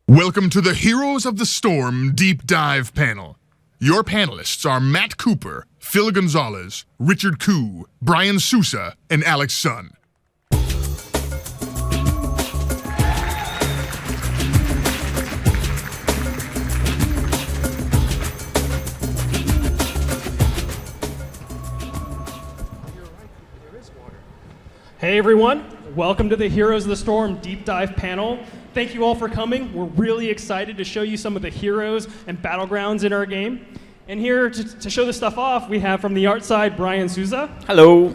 Welcome to the Heroes of the Storm Deep Dive panel. Your panelists are Matt Cooper, Phil Gonzalez, Richard Koo, Brian Sousa, and Alex Sun. Hey everyone, welcome to the Heroes of the Storm Deep Dive panel. Thank you all for coming. We're really excited to show you some of the heroes and battlegrounds in our game. And here to show this stuff off, we have from the art side, Brian Sousa. Hello.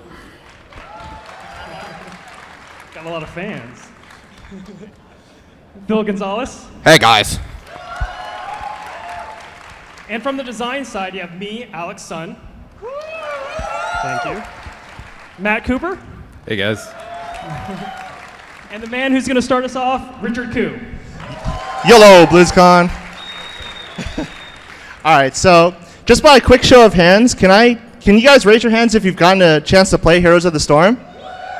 Got a lot of fans. Phil Gonzalez. Hey guys. And from the design side, you have me, Alex Sun. Thank you. Matt Cooper. Hey guys. And the man who's going to start us off, Richard Koo. YOLO, BlizzCon. All right, so just by a quick show of hands, can you guys raise your hands if you've gotten a chance to play Heroes of the Storm?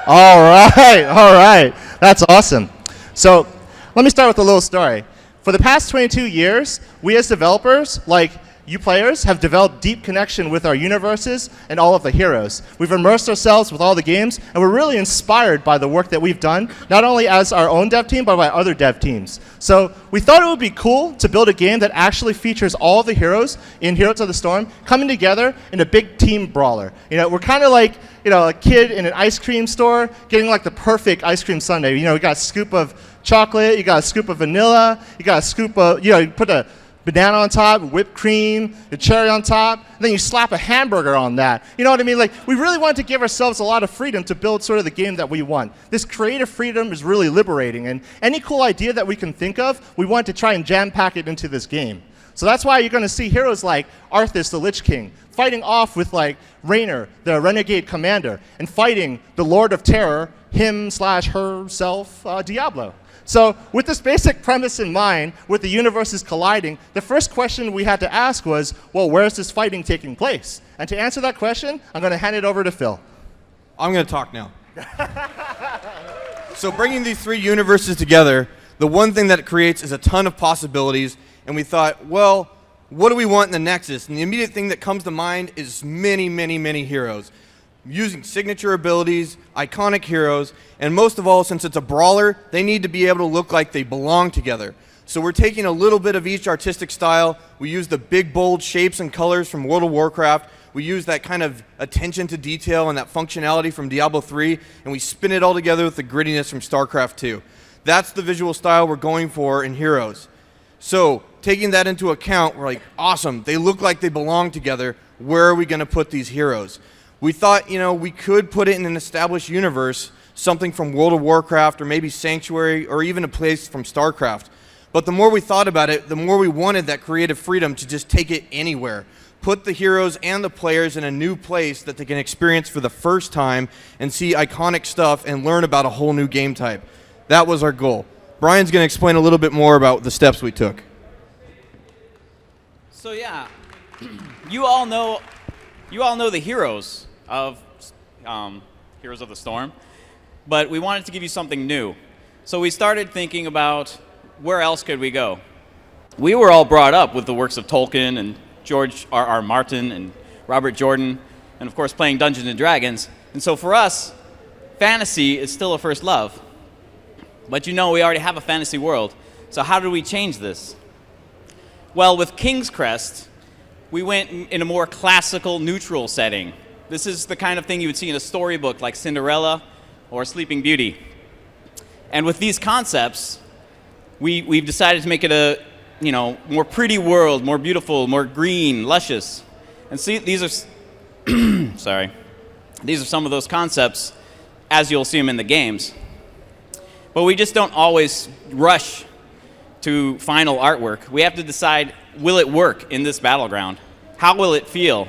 All right, that's awesome. So let me start with a little story. For the past 22 years, we as developers, like you players, have developed deep connection with our universes and all of the heroes. We've immersed ourselves with all the games, and we're really inspired by the work that we've done, not only as our own dev team, but by other dev teams. So we thought it would be cool to build a game that actually features all the heroes in Heroes of the Storm coming together in a big team brawler. You know, we're kind of like, a kid in an ice cream store getting like the perfect ice cream sundae. You got a scoop of chocolate, you got a scoop of vanilla, you got a scoop of, you put a banana on top, whipped cream, a cherry on top, and then you slap a hamburger on that. You know what I mean? Like, we really wanted to give ourselves a lot of freedom to build sort of the game that we want. This creative freedom is really liberating, and any cool idea that we can think of, we want to try and jam-pack it into this game. So that's why you're going to see heroes like Arthas the Lich King fighting off with like Draenor, the Renegade Commander, and fighting the Lord of Terror, him/herself, Diablo. So with this basic premise in mind, with the universes colliding, the first question we had to ask was, well, where is this fighting taking place? And to answer that question, I'm going to hand it over to Phil. I'm going to talk now. So bringing these three universes together, the one thing that it creates is a ton of possibilities, and we thought, well, what do we want in the Nexus? And the immediate thing that comes to mind is many, many, many heroes. Using signature abilities, iconic heroes, and most of all, since it's a brawler, they need to be able to look like they belong together. So we're taking a little bit of each artistic style. We use the big, bold shapes and colors from World of Warcraft. We use that kind of attention to detail and that functionality from Diablo 3, and we spin it all together with the grittiness from StarCraft 2. That's the visual style we're going for in Heroes. So taking that into account, we're like, awesome, they look like they belong together. Where are we going to put these heroes? We thought, we could put it in an established universe, something from World of Warcraft or maybe Sanctuary or even a place from StarCraft. But the more we thought about it, the more we wanted that creative freedom to just take it anywhere. Put the heroes and the players in a new place that they can experience for the first time and see iconic stuff and learn about a whole new game type. That was our goal. Brian's going to explain a little bit more about the steps we took. So yeah, you all know the heroes of Heroes of the Storm, but we wanted to give you something new. So we started thinking about where else could we go. We were all brought up with the works of Tolkien and George R.R. Martin and Robert Jordan, and of course playing Dungeons and Dragons. And so for us, fantasy is still a first love. But we already have a fantasy world. So how do we change this? Well, with King's Crest, we went in a more classical, neutral setting. This is the kind of thing you would see in a storybook like Cinderella or Sleeping Beauty. And with these concepts, we've decided to make it a more pretty world, more beautiful, more green, luscious. And see, these are these are some of those concepts as you'll see them in the games. But we just don't always rush to final artwork. We have to decide, will it work in this battleground? How will it feel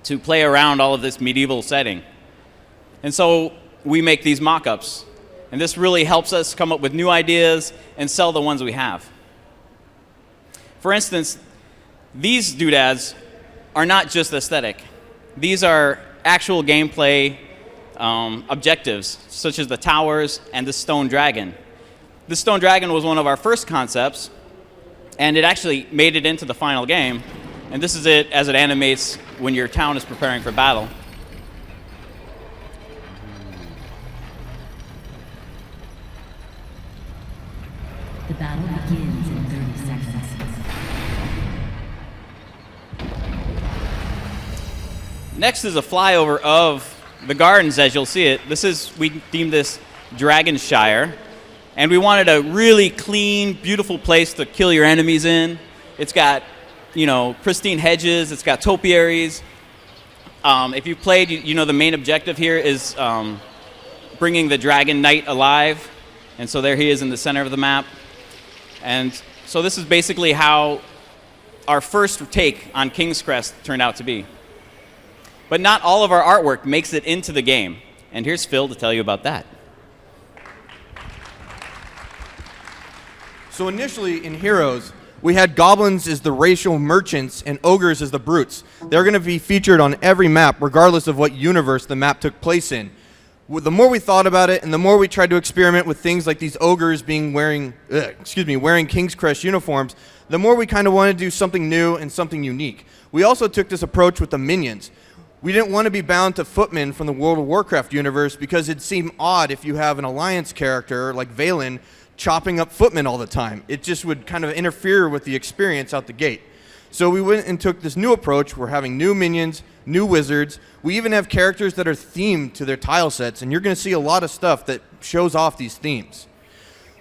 to play around all of this medieval setting? And so we make these mock-ups. And this really helps us come up with new ideas and sell the ones we have. For instance, these doodads are not just aesthetic. These are actual gameplay objectives, such as the towers and the stone dragon. the Stone Dragon was one of our first concepts, and it actually made it into the final game. And this is it as it animates when your town is preparing for battle. The battle begins in 30 seconds. Next is a flyover of the gardens as you'll see it. We themed this Dragonshire, and we wanted a really clean, beautiful place to kill your enemies in. It's got, pristine hedges. It's got topiaries. If you played, the main objective here is bringing the Dragon Knight alive, and so there he is in the center of the map. And so this is basically how our first take on King's Crest turned out to be. But not all of our artwork makes it into the game. And here's Phil to tell you about that. So initially in Heroes, we had goblins as the racial merchants and ogres as the brutes. They're going to be featured on every map, regardless of what universe the map took place in. The more we thought about it, and the more we tried to experiment with things like these ogres wearing King's Crest uniforms, the more we kind of wanted to do something new and something unique. We also took this approach with the minions. We didn't want to be bound to footmen from the World of Warcraft universe because it'd seem odd if you have an Alliance character like Valen chopping up footmen all the time. It just would kind of interfere with the experience out the gate. So we went and took this new approach. We're having new minions, new wizards. We even have characters that are themed to their tile sets, and you're going to see a lot of stuff that shows off these themes.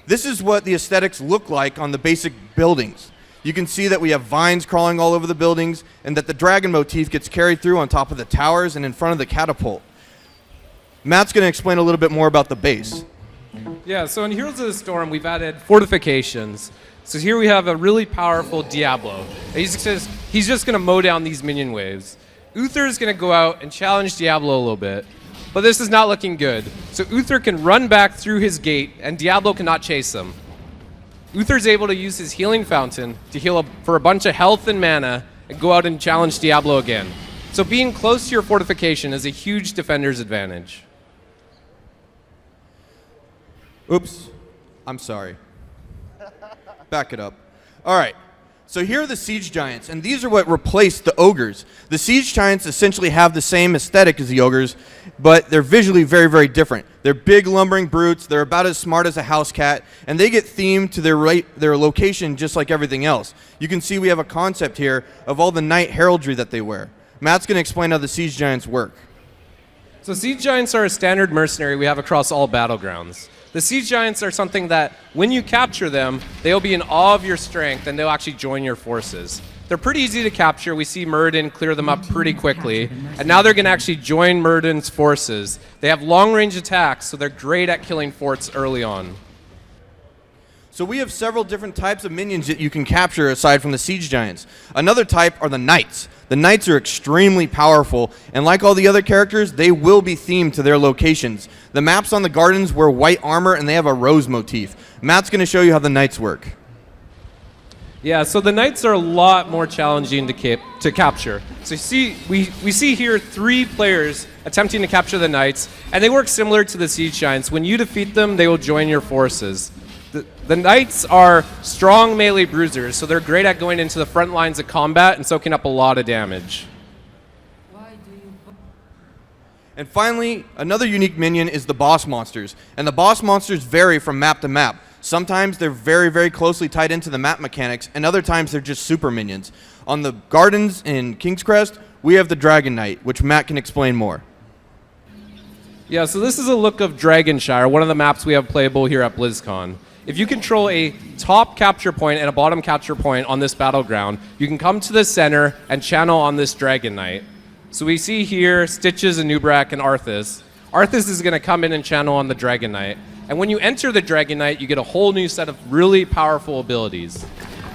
This is what the aesthetics look like on the basic buildings. You can see that we have vines crawling all over the buildings, and that the dragon motif gets carried through on top of the towers and in front of the catapult. Matt's going to explain a little bit more about the base. Yeah, so in Heroes of the Storm, we've added fortifications. So here we have a really powerful Diablo. He's just going to mow down these minion waves. Uther is going to go out and challenge Diablo a little bit, but this is not looking good. So Uther can run back through his gate, and Diablo cannot chase him. Uther's able to use his healing fountain to heal for a bunch of health and mana and go out and challenge Diablo again. So being close to your fortification is a huge defender's advantage. Oops, I'm sorry. Back it up. All right, so here are the Siege Giants, and these are what replaced the Ogres. The Siege Giants essentially have the same aesthetic as the Ogres, but they're visually very, very different. They're big, lumbering brutes. They're about as smart as a house cat, and they get themed to their location just like everything else. You can see we have a concept here of all the knight heraldry that they wear. Matt's going to explain how the Siege Giants work. So Siege Giants are a standard mercenary we have across all battlegrounds. The Siege Giants are something that, when you capture them, they'll be in awe of your strength and they'll actually join your forces. They're pretty easy to capture. We see Myrddin clear them up pretty quickly, and now they're going to actually join Myrddin's forces. They have long-range attacks, so they're great at killing forts early on. So we have several different types of minions that you can capture aside from the Siege Giants. Another type are the Knights. The Knights are extremely powerful, and like all the other characters, they will be themed to their locations. The maps on the gardens wear white armor, and they have a rose motif. Matt's going to show you how the Knights work. Yeah, so the Knights are a lot more challenging to capture. So we see here 3 players attempting to capture the Knights, and they work similar to the Siege Giants. When you defeat them, they will join your forces. The Knights are strong melee bruisers, so they're great at going into the front lines of combat and soaking up a lot of damage. And finally, another unique minion is the boss monsters. And the boss monsters vary from map to map. Sometimes they're very, very closely tied into the map mechanics, and other times they're just super minions. On the gardens in King's Crest, we have the Dragon Knight, which Matt can explain more. Yeah, so this is a look of Dragonshire, one of the maps we have playable here at BlizzCon. If you control a top capture point and a bottom capture point on this battleground, you can come to the center and channel on this Dragon Knight. So we see here Stitches, Anubrak, and Arthas. Arthas is going to come in and channel on the Dragon Knight. And when you enter the Dragon Knight, you get a whole new set of really powerful abilities.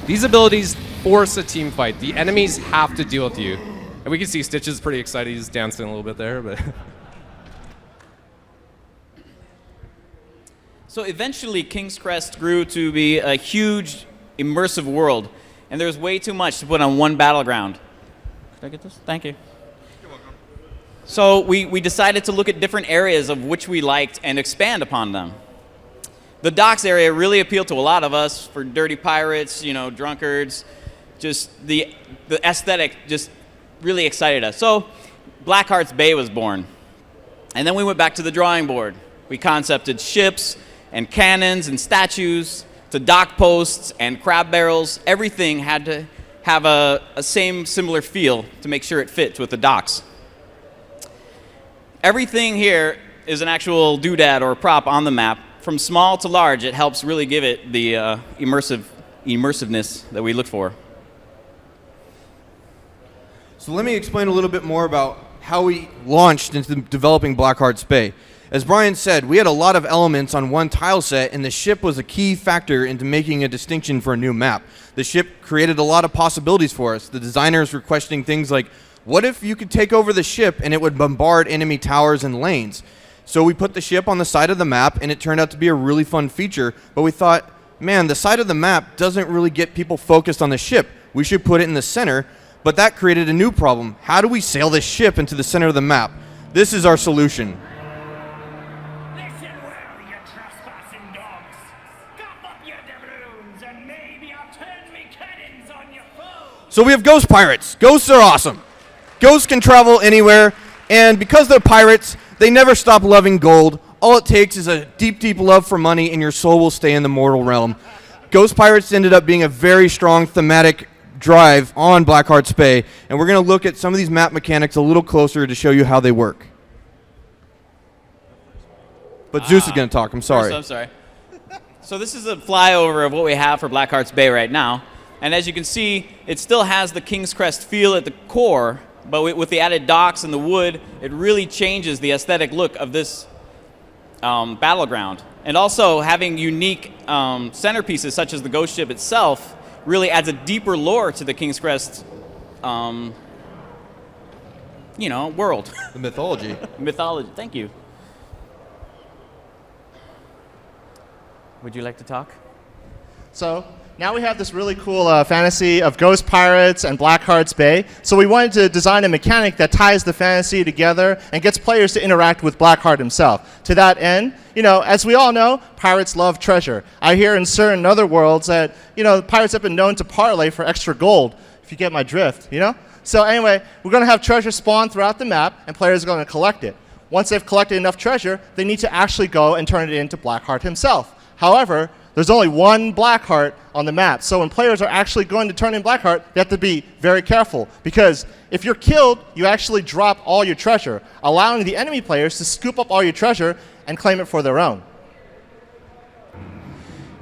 These abilities force a team fight. The enemies have to deal with you. And we can see Stitches pretty excited. He's dancing a little bit there, but... So eventually, King's Crest grew to be a huge, immersive world, and there's way too much to put on one battleground. Did I get this? Thank you. You're welcome. So we decided to look at different areas of which we liked and expand upon them. The docks area really appealed to a lot of us for dirty pirates, you know, drunkards. Just the aesthetic just really excited us. So Blackheart's Bay was born. And then we went back to the drawing board. We concepted ships and cannons and statues to dock posts and crab barrels. Everything had to have a similar feel to make sure it fits with the docks. Everything here is an actual doodad or prop on the map. From small to large, it helps really give it the immersiveness that we look for. So let me explain a little bit more about how we launched into developing Blackheart's Bay. As Brian said, we had a lot of elements on one tile set, and the ship was a key factor into making a distinction for a new map. The ship created a lot of possibilities for us. The designers were questioning things like, what if you could take over the ship and it would bombard enemy towers and lanes? So we put the ship on the side of the map, and it turned out to be a really fun feature, but we thought, man, the side of the map doesn't really get people focused on the ship. We should put it in the center, but that created a new problem. How do we sail this ship into the center of the map? This is our solution. Listen well, you trespassing dogs. Scuff up your doubloons, and maybe I'll turn me cannons on your foes. So we have ghost pirates. Ghosts are awesome. Ghosts can travel anywhere, and because they're pirates, they never stop loving gold. All it takes is a deep, deep love for money, and your soul will stay in the mortal realm. Ghost pirates ended up being a very strong thematic drive on Blackheart's Bay, and we're going to look at some of these map mechanics a little closer to show you how they work. But Zeus is going to talk. I'm sorry. I'm sorry. So this is a flyover of what we have for Blackheart's Bay right now. And as you can see, it still has the King's Crest feel at the core, but with the added docks and the wood, it really changes the aesthetic look of this battleground. And also having unique centerpieces such as the ghost ship itself really adds a deeper lore to the King's Crest world. The mythology. Mythology, thank you. Would you like to talk? So now we have this really cool fantasy of ghost pirates and Blackheart's Bay. So we wanted to design a mechanic that ties the fantasy together and gets players to interact with Blackheart himself. To that end, as we all know, pirates love treasure. I hear in certain other worlds that, pirates have been known to parlay for extra gold, if you get my drift, So anyway, we're going to have treasure spawn throughout the map, and players are going to collect it. Once they've collected enough treasure, they need to actually go and turn it into Blackheart himself. However, there's only one Blackheart on the map, so when players are actually going to turn in Blackheart, they have to be very careful, because if you're killed, you actually drop all your treasure, allowing the enemy players to scoop up all your treasure and claim it for their own.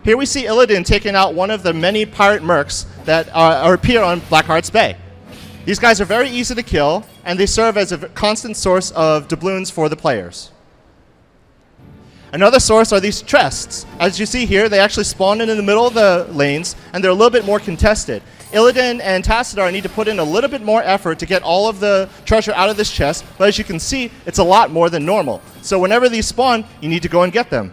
Here we see Illidan taking out one of the many pirate mercs that appear on Blackheart's Bay. These guys are very easy to kill, and they serve as a constant source of doubloons for the players. Another source are these chests. As you see here, they actually spawn in the middle of the lanes, and they're a little bit more contested. Illidan and Tassadar need to put in a little bit more effort to get all of the treasure out of this chest, but as you can see, it's a lot more than normal. So whenever these spawn, you need to go and get them.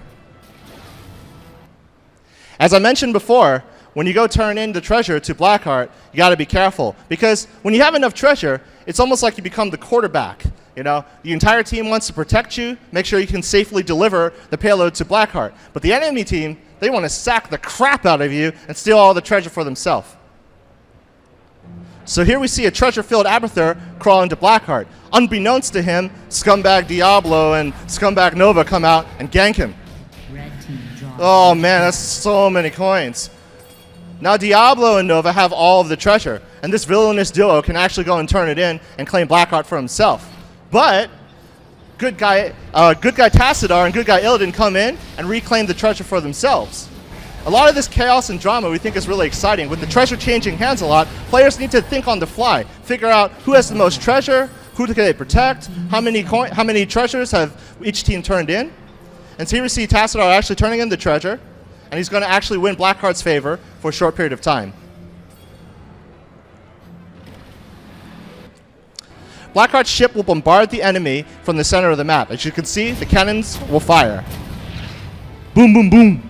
As I mentioned before, when you go turn in the treasure to Blackheart, you got to be careful, because when you have enough treasure, it's almost like you become the quarterback. The entire team wants to protect you, make sure you can safely deliver the payload to Blackheart. But the enemy team, they want to sack the crap out of you and steal all the treasure for themselves. So here we see a treasure-filled Abathur crawl into Blackheart. Unbeknownst to him, Scumbag Diablo and Scumbag Nova come out and gank him. Oh man, that's so many coins. Now Diablo and Nova have all of the treasure, and this villainous duo can actually go and turn it in and claim Blackheart for himself. But good guy Tassadar and good guy Illidan come in and reclaim the treasure for themselves. A lot of this chaos and drama we think is really exciting. With the treasure changing hands a lot, players need to think on the fly, figure out who has the most treasure, who can they protect, how many treasures have each team turned in. And so here we see Tassadar actually turning in the treasure, and he's going to actually win Blackheart's favor for a short period of time. Blackheart's ship will bombard the enemy from the center of the map. As you can see, the cannons will fire. Boom, boom, boom.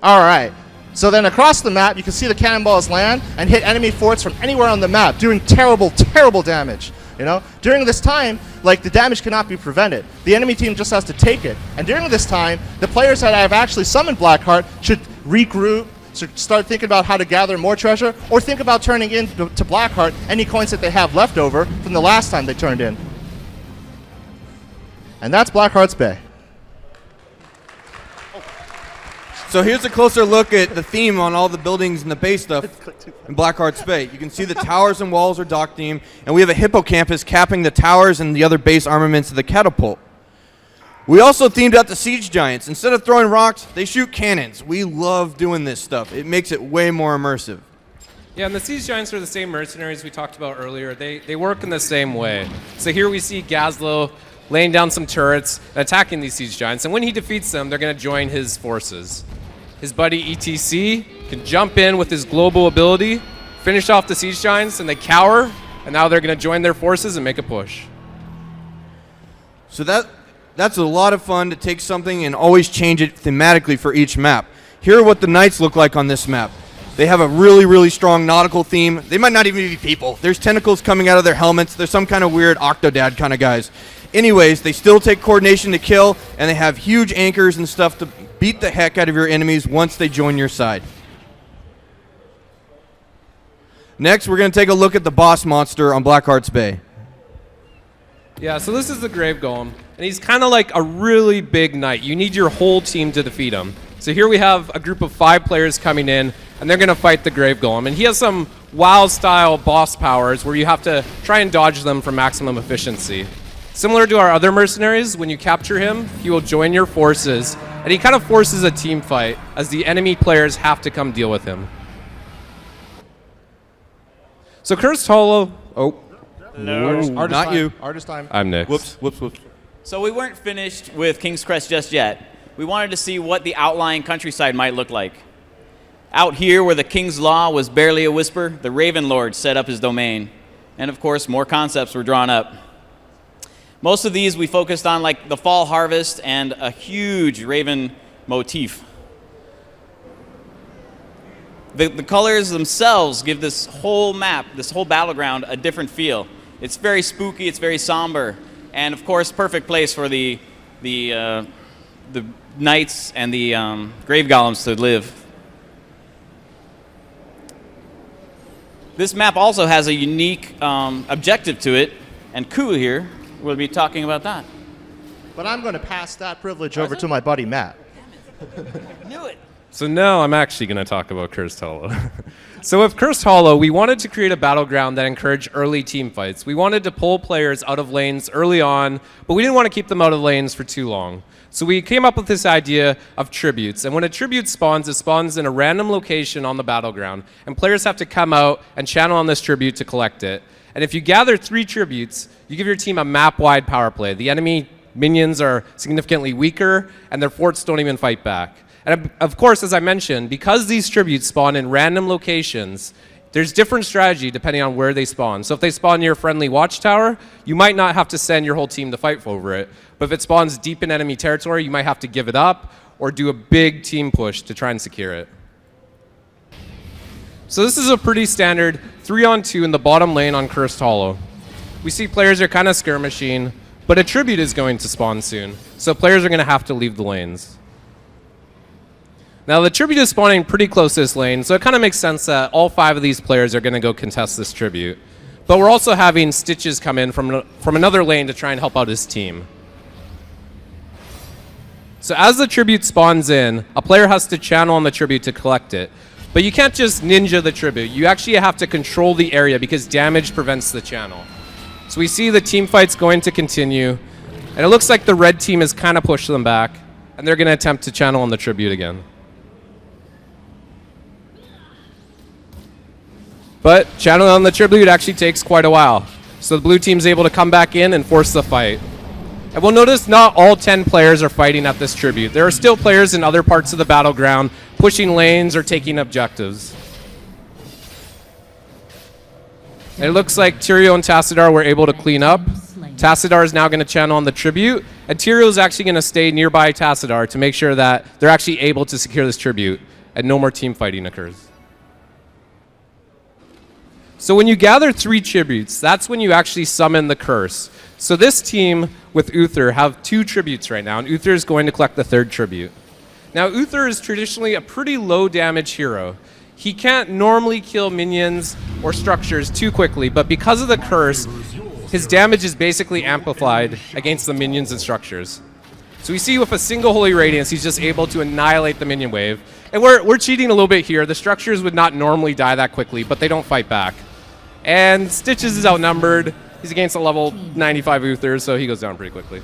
All right. So then across the map, you can see the cannonballs land and hit enemy forts from anywhere on the map, doing terrible, terrible damage. You know, during this time, like, the damage cannot be prevented. The enemy team just has to take it. And during this time, the players that have actually summoned Blackheart should regroup, should start thinking about how to gather more treasure, or think about turning in to Blackheart any coins that they have left over from the last time they turned in. And that's Blackheart's Bay. So here's a closer look at the theme on all the buildings and the base stuff in Blackheart's Bay. You can see the towers and walls are dock themed, and we have a hippocampus capping the towers and the other base armaments of the catapult. We also themed out the siege giants. Instead of throwing rocks, they shoot cannons. We love doing this stuff. It makes it way more immersive. Yeah, and the siege giants are the same mercenaries we talked about earlier. They work in the same way. So here we see Gazlo laying down some turrets and attacking these siege giants, and when he defeats them, they're going to join his forces. His buddy ETC can jump in with his global ability, finish off the siege giants, and they cower, and now they're going to join their forces and make a push. So that's a lot of fun to take something and always change it thematically for each map. Here are what the knights look like on this map. They have a really, really strong nautical theme. They might not even be people. There's tentacles coming out of their helmets. They're some kind of weird Octodad kind of guys. Anyways, they still take coordination to kill, and they have huge anchors and stuff to beat the heck out of your enemies once they join your side. Next, we're going to take a look at the boss monster on Blackheart's Bay. Yeah, so this is the Grave Golem, and he's kind of like a really big knight. You need your whole team to defeat him. So here we have a group of 5 players coming in, and they're going to fight the Grave Golem. And he has some WoW-style boss powers where you have to try and dodge them for maximum efficiency. Similar to our other mercenaries, when you capture him, he will join your forces, and he kind of forces a team fight as the enemy players have to come deal with him. So Cursed Hollow... Oh. No, Artist not time. you. Artist time. I'm Nick. Whoops. So we weren't finished with King's Crest just yet. We wanted to see what the outlying countryside might look like. Out here, where the King's Law was barely a whisper, the Raven Lord set up his domain. And of course, more concepts were drawn up. Most of these we focused on, like the Fall Harvest and a huge Raven motif. The colors themselves give this whole map, this whole battleground, a different feel. It's very spooky, it's very somber, and of course, perfect place for the knights and the grave golems to live. This map also has a unique objective to it, and Ku here will be talking about that. But I'm going to pass that privilege over to my buddy Matt. Knew it. So now I'm actually going to talk about Cursed Hollow. So with Cursed Hollow, we wanted to create a battleground that encouraged early team fights. We wanted to pull players out of lanes early on, but we didn't want to keep them out of lanes for too long. So we came up with this idea of tributes. And when a tribute spawns, it spawns in a random location on the battleground. And players have to come out and channel on this tribute to collect it. And if you gather 3 tributes, you give your team a map-wide power play. The enemy minions are significantly weaker, and their forts don't even fight back. And of course, as I mentioned, because these tributes spawn in random locations, there's different strategy depending on where they spawn. So if they spawn near a friendly watchtower, you might not have to send your whole team to fight over it. But if it spawns deep in enemy territory, you might have to give it up or do a big team push to try and secure it. So this is a pretty standard 3-on-2 in the bottom lane on Cursed Hollow. We see players are kind of skirmishing, but a tribute is going to spawn soon. So players are going to have to leave the lanes. Now the tribute is spawning pretty close to this lane, so it kind of makes sense that all 5 of these players are going to go contest this tribute. But we're also having Stitches come in from another lane to try and help out his team. So as the tribute spawns in, a player has to channel on the tribute to collect it. But you can't just ninja the tribute. You actually have to control the area because damage prevents the channel. So we see the team fights going to continue, and it looks like the red team has kind of pushed them back, and they're going to attempt to channel on the tribute again. But channeling on the tribute actually takes quite a while. So the blue team's able to come back in and force the fight. And we'll notice not all 10 players are fighting at this tribute. There are still players in other parts of the battleground pushing lanes or taking objectives. And it looks like Tyrael and Tassadar were able to clean up. Tassadar is now going to channel on the tribute, and Tyrael is actually going to stay nearby Tassadar to make sure that they're actually able to secure this tribute and no more team fighting occurs. So when you gather 3 tributes, that's when you actually summon the curse. So this team with Uther have 2 tributes right now, and Uther is going to collect the 3rd tribute. Now Uther is traditionally a pretty low damage hero. He can't normally kill minions or structures too quickly, but because of the curse, his damage is basically amplified against the minions and structures. So we see with a single Holy Radiance, he's just able to annihilate the minion wave. And we're cheating a little bit here. The structures would not normally die that quickly, but they don't fight back. And Stitches is outnumbered. He's against a level 95 Uther, so he goes down pretty quickly.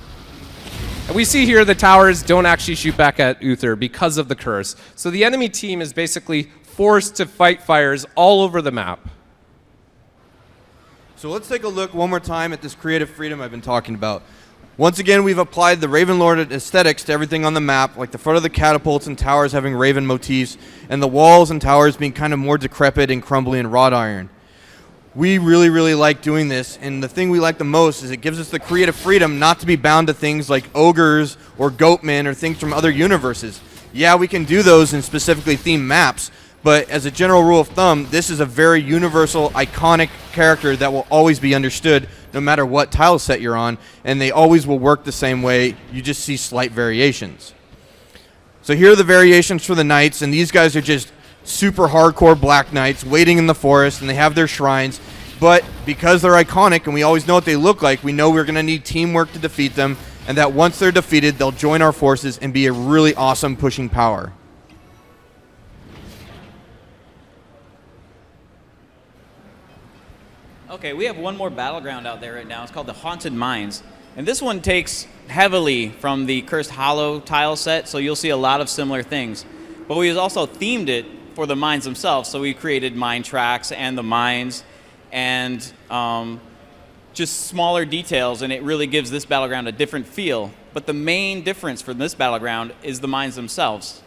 And we see here the towers don't actually shoot back at Uther because of the curse. So the enemy team is basically forced to fight fires all over the map. So let's take a look one more time at this creative freedom I've been talking about. Once again, we've applied the Ravenlord aesthetics to everything on the map, like the front of the catapults and towers having Raven motifs, and the walls and towers being kind of more decrepit and crumbly and wrought iron. We really, really like doing this, and the thing we like the most is it gives us the creative freedom not to be bound to things like ogres or goatmen or things from other universes. Yeah, we can do those in specifically themed maps, but as a general rule of thumb, this is a very universal, iconic character that will always be understood no matter what tile set you're on, and they always will work the same way. You just see slight variations. So here are the variations for the knights, and these guys are just super hardcore black knights waiting in the forest, and they have their shrines. But because they're iconic and we always know what they look like, we know we're going to need teamwork to defeat them, and that once they're defeated, they'll join our forces and be a really awesome pushing power. Okay, we have one more battleground out there right now. It's called the Haunted Mines. And this one takes heavily from the Cursed Hollow tile set, so you'll see a lot of similar things. But we also themed it for the mines themselves, so we created mine tracks and the mines and just smaller details, and it really gives this battleground a different feel. But the main difference for this battleground is the mines themselves.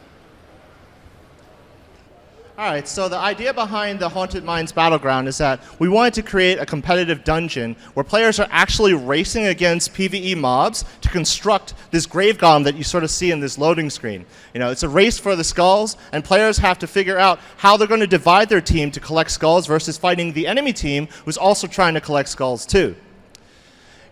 All right, so the idea behind the Haunted Mines Battleground is that we wanted to create a competitive dungeon where players are actually racing against PvE mobs to construct this grave golem that you sort of see in this loading screen. You know, it's a race for the skulls, and players have to figure out how they're going to divide their team to collect skulls versus fighting the enemy team who's also trying to collect skulls too.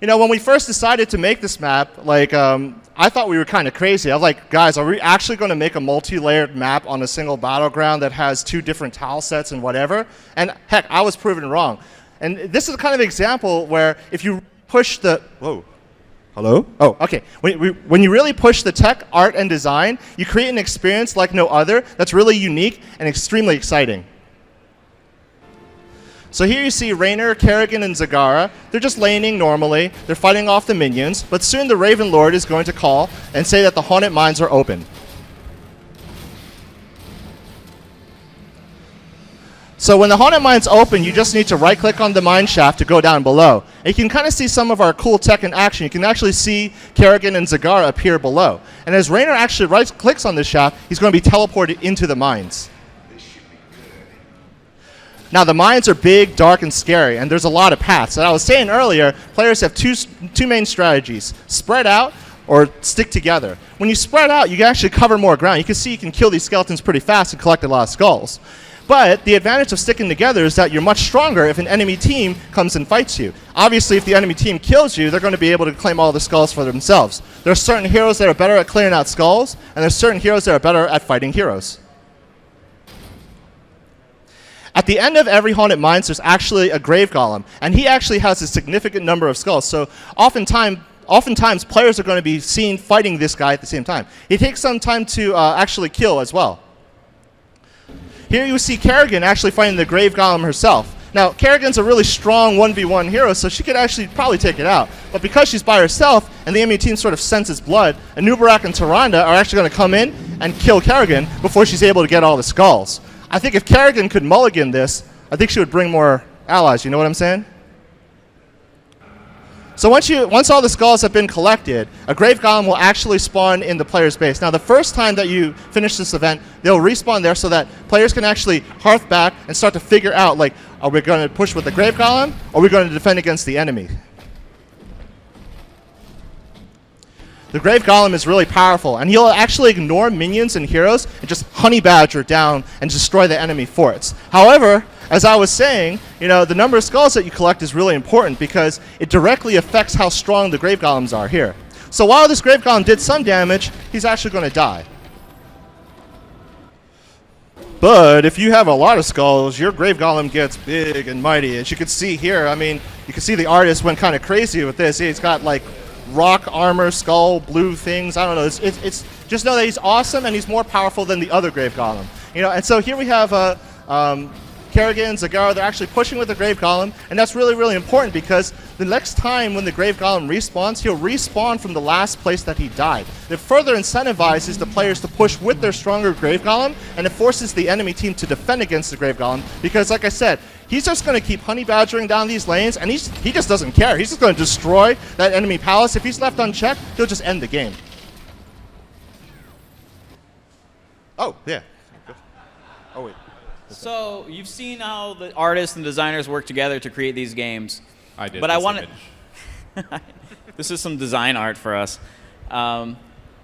You know, when we first decided to make this map, I thought we were kind of crazy. I was like, guys, are we actually going to make a multi-layered map on a single battleground that has 2 different tile sets and whatever? And heck, I was proven wrong. And this is kind of an example where if you push the... Whoa. Hello? Oh, okay. When you really push the tech, art, and design, you create an experience like no other that's really unique and extremely exciting. So here you see Draenor, Kerrigan, and Zagara. They're just laning normally. They're fighting off the minions, but soon the Ravenlord is going to call and say that the Haunted Mines are open. So when the Haunted Mines open, you just need to right-click on the mine shaft to go down below. And you can kind of see some of our cool tech in action. You can actually see Kerrigan and Zagara appear below. And as Draenor actually right-clicks on this shaft, he's going to be teleported into the mines. Now, the mines are big, dark, and scary, and there's a lot of paths. And I was saying earlier, players have two main strategies: spread out or stick together. When you spread out, you can actually cover more ground. You can see you can kill these skeletons pretty fast and collect a lot of skulls. But the advantage of sticking together is that you're much stronger if an enemy team comes and fights you. Obviously, if the enemy team kills you, they're going to be able to claim all the skulls for themselves. There are certain heroes that are better at clearing out skulls, and there's certain heroes that are better at fighting heroes. At the end of every Haunted Mines, there's actually a grave golem, and he actually has a significant number of skulls. So oftentimes players are going to be seen fighting this guy at the same time. It takes some time to actually kill as well. Here you see Kerrigan actually fighting the grave golem herself. Now, Kerrigan's a really strong 1v1 hero, so she could actually probably take it out. But because she's by herself, and the enemy team sort of senses blood, Anubarak and Tyrande are actually going to come in and kill Kerrigan before she's able to get all the skulls. I think if Kerrigan could mulligan this, I think she would bring more allies. You know what I'm saying? So once all the skulls have been collected, a grave golem will actually spawn in the player's base. Now, the first time that you finish this event, they'll respawn there so that players can actually hearth back and start to figure out, like, are we going to push with the grave golem, or are we going to defend against the enemy? The Grave Golem is really powerful, and he'll actually ignore minions and heroes and just honey badger down and destroy the enemy forts. However, as I was saying, the number of skulls that you collect is really important because it directly affects how strong the Grave Golems are here. So while this Grave Golem did some damage, he's actually going to die. But if you have a lot of skulls, your Grave Golem gets big and mighty. As you can see here, you can see the artist went kind of crazy with this. He's got like rock armor, skull, blue things. I don't know. It's just know that he's awesome and he's more powerful than the other Grave Golem. And so here we have Kerrigan, Zagara, they're actually pushing with the Grave Golem, and that's really, really important because the next time when the Grave Golem respawns, he'll respawn from the last place that he died. It further incentivizes the players to push with their stronger Grave Golem, and it forces the enemy team to defend against the Grave Golem because, like I said, he's just going to keep honey badgering down these lanes, and he just doesn't care. He's just going to destroy that enemy palace. If he's left unchecked, he'll just end the game. Oh, yeah. Oh, wait. So you've seen how the artists and designers work together to create these games. I did. But I wanted. This is some design art for us. But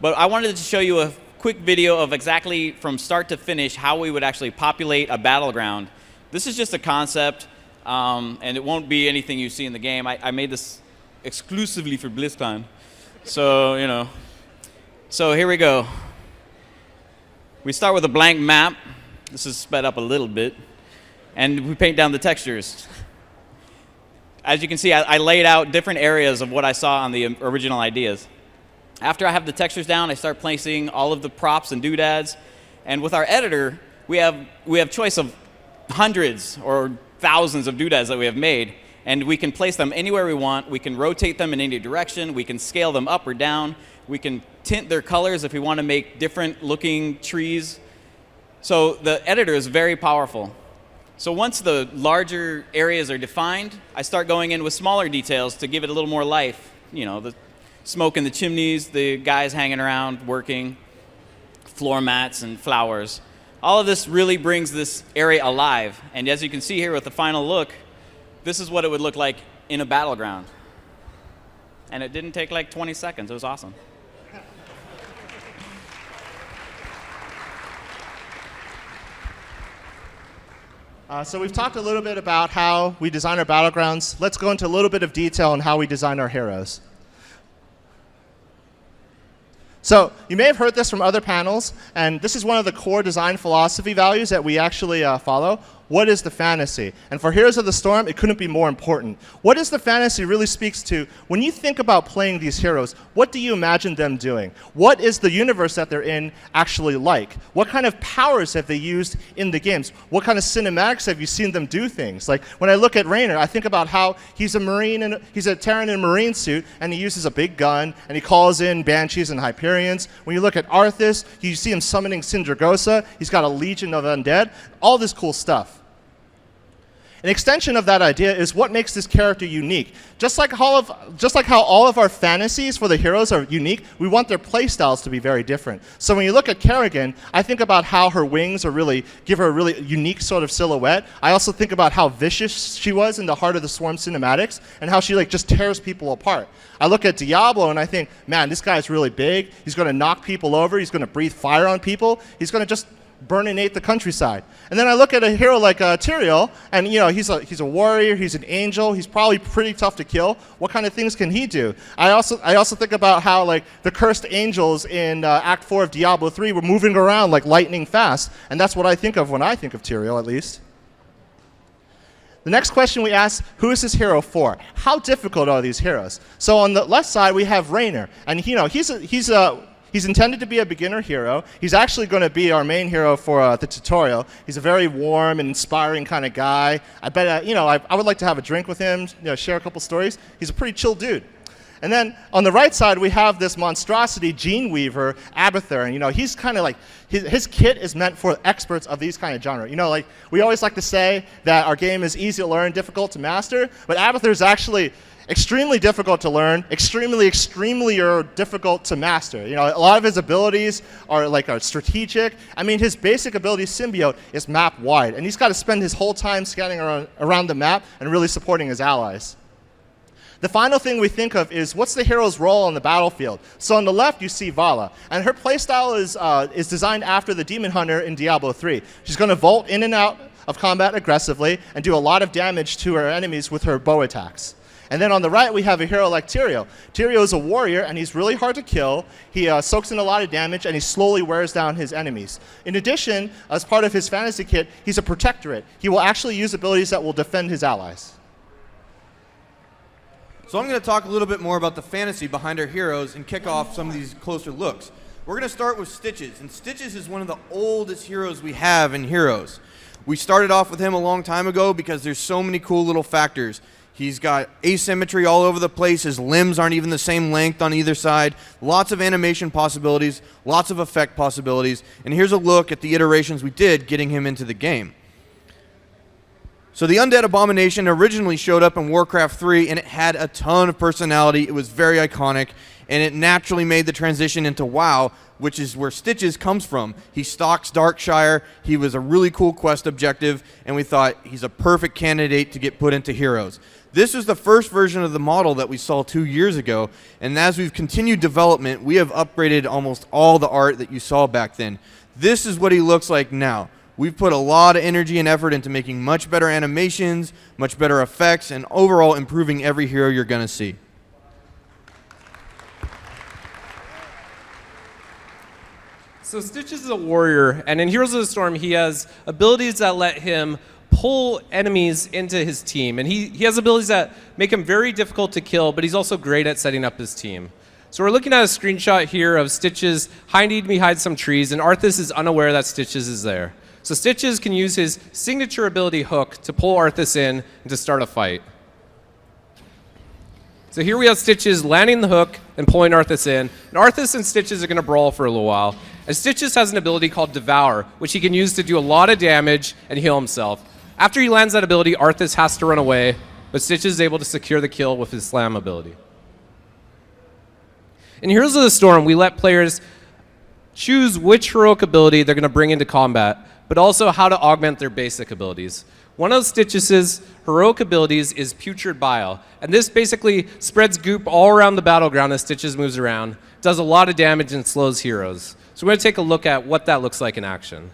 I wanted to show you a quick video of exactly from start to finish how we would actually populate a battleground. This is just a concept, and it won't be anything you see in the game. I made this exclusively for BlizzCon. So, So here we go. We start with a blank map. This is sped up a little bit. And we paint down the textures. As you can see, I laid out different areas of what I saw on the original ideas. After I have the textures down, I start placing all of the props and doodads. And with our editor, we have choice of hundreds or thousands of doodads that we have made. And we can place them anywhere we want. We can rotate them in any direction. We can scale them up or down. We can tint their colors if we want to make different looking trees. So the editor is very powerful. So once the larger areas are defined, I start going in with smaller details to give it a little more life. The smoke in the chimneys, the guys hanging around working, floor mats and flowers. All of this really brings this area alive. And as you can see here with the final look, this is what it would look like in a battleground. And it didn't take like 20 seconds. It was awesome. So we've talked a little bit about how we design our battlegrounds. Let's go into a little bit of detail on how we design our heroes. So you may have heard this from other panels, and this is one of the core design philosophy values that we actually follow. What is the fantasy? And for Heroes of the Storm, it couldn't be more important. What is the fantasy really speaks to, when you think about playing these heroes, what do you imagine them doing? What is the universe that they're in actually like? What kind of powers have they used in the games? What kind of cinematics have you seen them do things? Like when I look at Draenor, I think about how he's a Terran in a Marine suit, and he uses a big gun, and he calls in Banshees and Hyperions. When you look at Arthas, you see him summoning Sindragosa. He's got a legion of undead. All this cool stuff. An extension of that idea is what makes this character unique. Just like how all of our fantasies for the heroes are unique, we want their playstyles to be very different. So when you look at Kerrigan, I think about how her wings give her a really unique sort of silhouette. I also think about how vicious she was in the Heart of the Swarm cinematics and how she just tears people apart. I look at Diablo and I think, man, this guy's really big. He's going to knock people over. He's going to breathe fire on people. He's going to just burninate the countryside. And then I look at a hero like Tyrael, and he's a warrior, he's an angel, he's probably pretty tough to kill. What kind of things can he do? I also think about how the cursed angels in Act 4 of Diablo 3 were moving around like lightning fast, and that's what I think of when I think of Tyrael, at least. The next question we ask, who is this hero for? How difficult are these heroes? So on the left side we have Draenor, and he's intended to be a beginner hero. He's actually going to be our main hero for the tutorial. He's a very warm and inspiring kind of guy. I bet, I would like to have a drink with him, share a couple stories. He's a pretty chill dude. And then on the right side, we have this monstrosity Gene Weaver, Abathur. And, he's kind of like, his kit is meant for experts of these kind of genre. We always like to say that our game is easy to learn, difficult to master. But Abathur is actually extremely difficult to learn, extremely difficult to master. A lot of his abilities are strategic. His basic ability, Symbiote, is map wide, and he's got to spend his whole time scanning around the map and really supporting his allies. The final thing we think of is what's the hero's role on the battlefield. So on the left you see Vala, and her playstyle is designed after the Demon Hunter in Diablo 3. She's going to vault in and out of combat aggressively and do a lot of damage to her enemies with her bow attacks. And then on the right, we have a hero like Tyrael. Tyrael is a warrior, and he's really hard to kill. He soaks in a lot of damage, and he slowly wears down his enemies. In addition, as part of his fantasy kit, he's a protectorate. He will actually use abilities that will defend his allies. So I'm going to talk a little bit more about the fantasy behind our heroes and kick off some of these closer looks. We're going to start with Stitches, and Stitches is one of the oldest heroes we have in Heroes. We started off with him a long time ago because there's so many cool little factors. He's got asymmetry all over the place. His limbs aren't even the same length on either side. Lots of animation possibilities, lots of effect possibilities. And here's a look at the iterations we did getting him into the game. So the Undead Abomination originally showed up in Warcraft 3, and it had a ton of personality. It was very iconic, and it naturally made the transition into WoW, which is where Stitches comes from. He stalks Darkshire. He was a really cool quest objective, and we thought he's a perfect candidate to get put into Heroes. This is the first version of the model that we saw 2 years ago, and as we've continued development, we have upgraded almost all the art that you saw back then. This is what he looks like now. We've put a lot of energy and effort into making much better animations, much better effects, and overall improving every hero you're going to see. So Stitches is a warrior, and in Heroes of the Storm, he has abilities that let him pull enemies into his team. And he has abilities that make him very difficult to kill, but he's also great at setting up his team. So we're looking at a screenshot here of Stitches hiding behind some trees, and Arthas is unaware that Stitches is there. So Stitches can use his signature ability Hook to pull Arthas in and to start a fight. So here we have Stitches landing the hook and pulling Arthas in. And Arthas and Stitches are going to brawl for a little while. And Stitches has an ability called Devour, which he can use to do a lot of damage and heal himself. After he lands that ability, Arthas has to run away, but Stitches is able to secure the kill with his Slam ability. In Heroes of the Storm, we let players choose which heroic ability they're going to bring into combat, but also how to augment their basic abilities. One of Stitches' heroic abilities is Putrid Bile, and this basically spreads goop all around the battleground as Stitches moves around, does a lot of damage, and slows heroes. So we're going to take a look at what that looks like in action.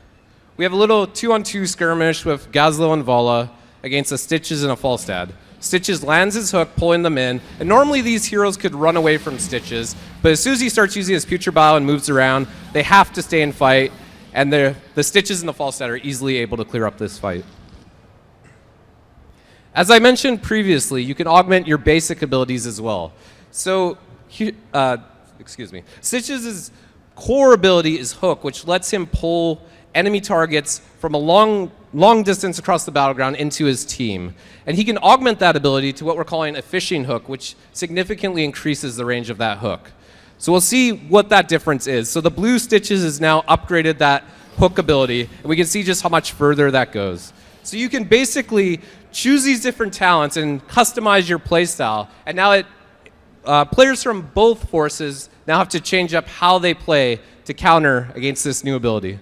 We have a little 2-on-2 skirmish with Gazlo and Vala against a Stitches and a Falstad. Stitches lands his hook, pulling them in, and normally these heroes could run away from Stitches, but as soon as he starts using his Putrid Bile and moves around, they have to stay and fight, and the Stitches and the Falstad are easily able to clear up this fight. As I mentioned previously, you can augment your basic abilities as well. So, Stitches' core ability is Hook, which lets him pull enemy targets from a long distance across the battleground into his team. And he can augment that ability to what we're calling a fishing hook, which significantly increases the range of that hook. So we'll see what that difference is. So the blue Stitches has now upgraded that hook ability, and we can see just how much further that goes. So you can basically choose these different talents and customize your playstyle. And now players from both forces now have to change up how they play to counter against this new ability.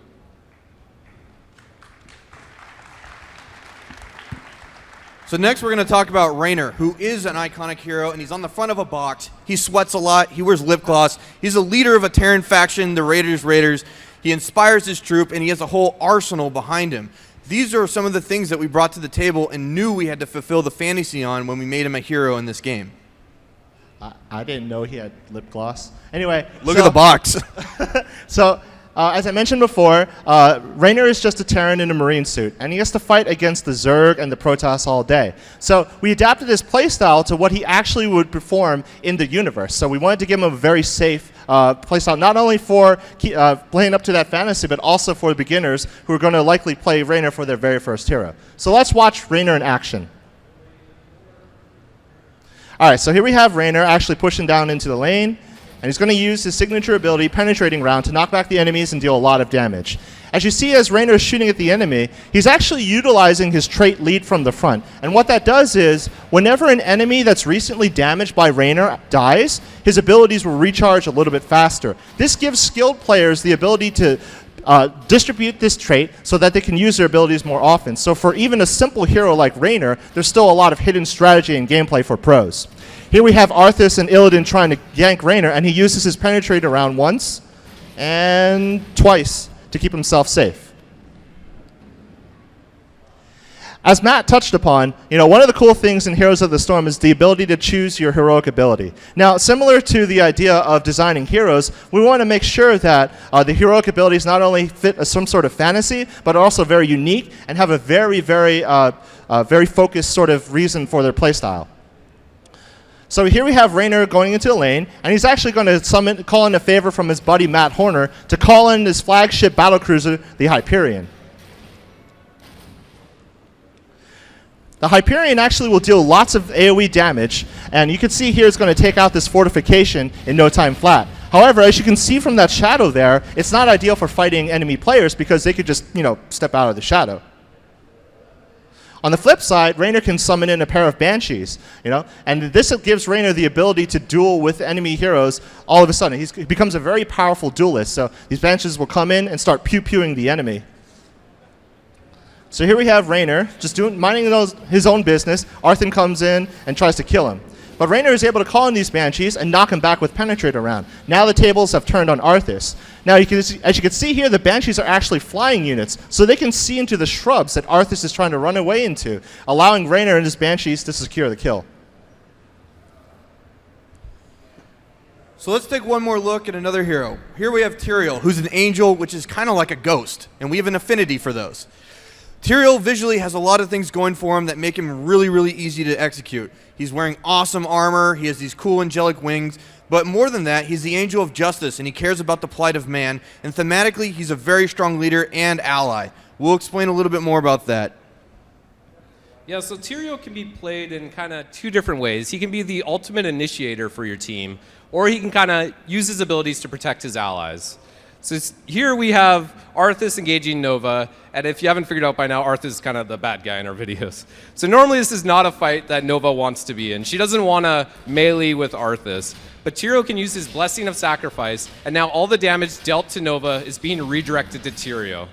So next we're going to talk about Draenor, who is an iconic hero, and he's on the front of a box. He sweats a lot. He wears lip gloss. He's a leader of a Terran faction, the Raiders. He inspires his troop, and he has a whole arsenal behind him. These are some of the things that we brought to the table and knew we had to fulfill the fantasy on when we made him a hero in this game. I didn't know he had lip gloss. Anyway. Look at the box. So, as I mentioned before, Draenor is just a Terran in a Marine suit, and he has to fight against the Zerg and the Protoss all day. So we adapted his playstyle to what he actually would perform in the universe. So we wanted to give him a very safe playstyle, not only for playing up to that fantasy, but also for beginners who are going to likely play Draenor for their very first hero. So let's watch Draenor in action. All right, so here we have Draenor actually pushing down into the lane, and he's going to use his signature ability, Penetrating Round, to knock back the enemies and deal a lot of damage. As you see, as Draenor is shooting at the enemy, he's actually utilizing his trait Lead from the Front. And what that does is, whenever an enemy that's recently damaged by Draenor dies, his abilities will recharge a little bit faster. This gives skilled players the ability to distribute this trait so that they can use their abilities more often. So for even a simple hero like Draenor, there's still a lot of hidden strategy and gameplay for pros. Here we have Arthas and Illidan trying to gank Draenor, and he uses his Penetrate around once and twice to keep himself safe. As Matt touched upon, one of the cool things in Heroes of the Storm is the ability to choose your heroic ability. Now, similar to the idea of designing heroes, we want to make sure that the heroic abilities not only fit some sort of fantasy, but are also very unique and have a very, very, very focused sort of reason for their playstyle. So here we have Draenor going into a lane, and he's actually going to call in a favor from his buddy Matt Horner to call in his flagship battlecruiser, the Hyperion. The Hyperion actually will deal lots of AoE damage, and you can see here it's going to take out this fortification in no time flat. However, as you can see from that shadow there, it's not ideal for fighting enemy players because they could just, step out of the shadow. On the flip side, Draenor can summon in a pair of Banshees, and this gives Draenor the ability to duel with enemy heroes all of a sudden. He becomes a very powerful duelist, so these Banshees will come in and start pew-pewing the enemy. So here we have Draenor just minding his own business. Arthur comes in and tries to kill him. But Draenor is able to call in these Banshees and knock him back with Penetrate around. Now the tables have turned on Arthas. Now, as you can see here, the Banshees are actually flying units, so they can see into the shrubs that Arthas is trying to run away into, allowing Draenor and his Banshees to secure the kill. So let's take one more look at another hero. Here we have Tyrael, who's an angel, which is kind of like a ghost, and we have an affinity for those. Tyrael visually has a lot of things going for him that make him really, really easy to execute. He's wearing awesome armor, he has these cool angelic wings, but more than that, he's the angel of justice, and he cares about the plight of man, and thematically, he's a very strong leader and ally. We'll explain a little bit more about that. Yeah, so Tyrael can be played in kind of two different ways. He can be the ultimate initiator for your team, or he can kind of use his abilities to protect his allies. So here we have Arthas engaging Nova, and if you haven't figured out by now, Arthas is kind of the bad guy in our videos. So normally this is not a fight that Nova wants to be in. She doesn't want to melee with Arthas, but Tyrael can use his Blessing of Sacrifice, and now all the damage dealt to Nova is being redirected to Tyrael.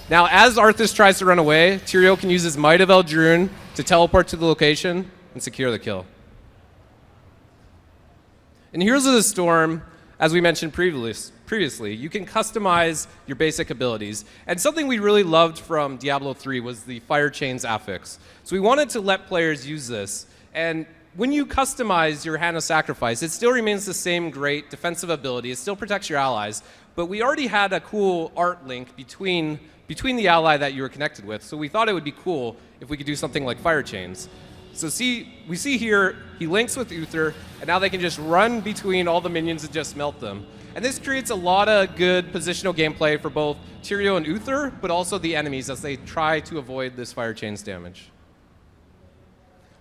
Now as Arthas tries to run away, Tyrael can use his Might of Eldrune to teleport to the location and secure the kill. In Heroes of the Storm, as we mentioned previously, you can customize your basic abilities. And something we really loved from Diablo 3 was the Fire Chains affix. So we wanted to let players use this. And when you customize your Hand of Sacrifice, it still remains the same great defensive ability. It still protects your allies. But we already had a cool art link between the ally that you were connected with. So we thought it would be cool if we could do something like Fire Chains. So we see here, he links with Uther, and now they can just run between all the minions and just melt them. And this creates a lot of good positional gameplay for both Tyrael and Uther, but also the enemies as they try to avoid this Fire Chains damage.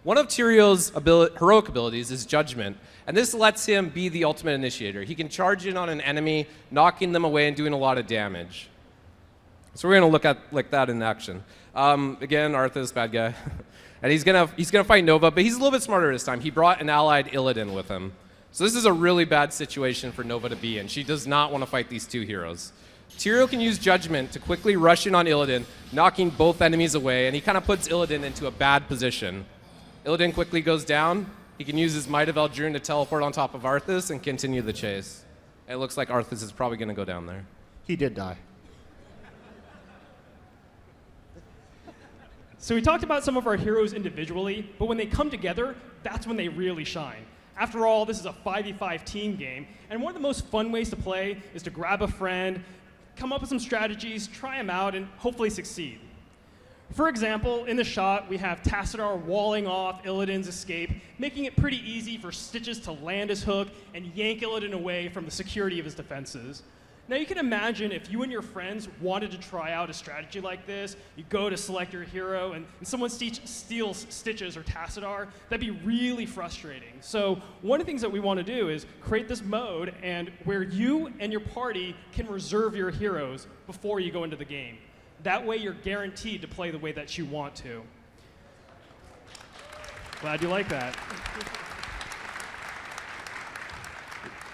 One of Tyrael's heroic abilities is Judgment, and this lets him be the ultimate initiator. He can charge in on an enemy, knocking them away and doing a lot of damage. So we're going to look at like that in action. Again, Arthas, bad guy. And he's gonna fight Nova, but he's a little bit smarter this time. He brought an allied Illidan with him. So this is a really bad situation for Nova to be in. She does not want to fight these two heroes. Tyrael can use Judgment to quickly rush in on Illidan, knocking both enemies away, and he kind of puts Illidan into a bad position. Illidan quickly goes down. He can use his Might of Eldrune to teleport on top of Arthas and continue the chase. And it looks like Arthas is probably going to go down there. He did die. So we talked about some of our heroes individually, but when they come together, that's when they really shine. After all, this is a 5v5 team game, and one of the most fun ways to play is to grab a friend, come up with some strategies, try them out, and hopefully succeed. For example, in the shot, we have Tassadar walling off Illidan's escape, making it pretty easy for Stitches to land his hook and yank Illidan away from the security of his defenses. Now you can imagine if you and your friends wanted to try out a strategy like this, you go to select your hero and someone steals Stitches or Tassadar, that'd be really frustrating. So one of the things that we want to do is create this mode and where you and your party can reserve your heroes before you go into the game. That way you're guaranteed to play the way that you want to. Glad you like that.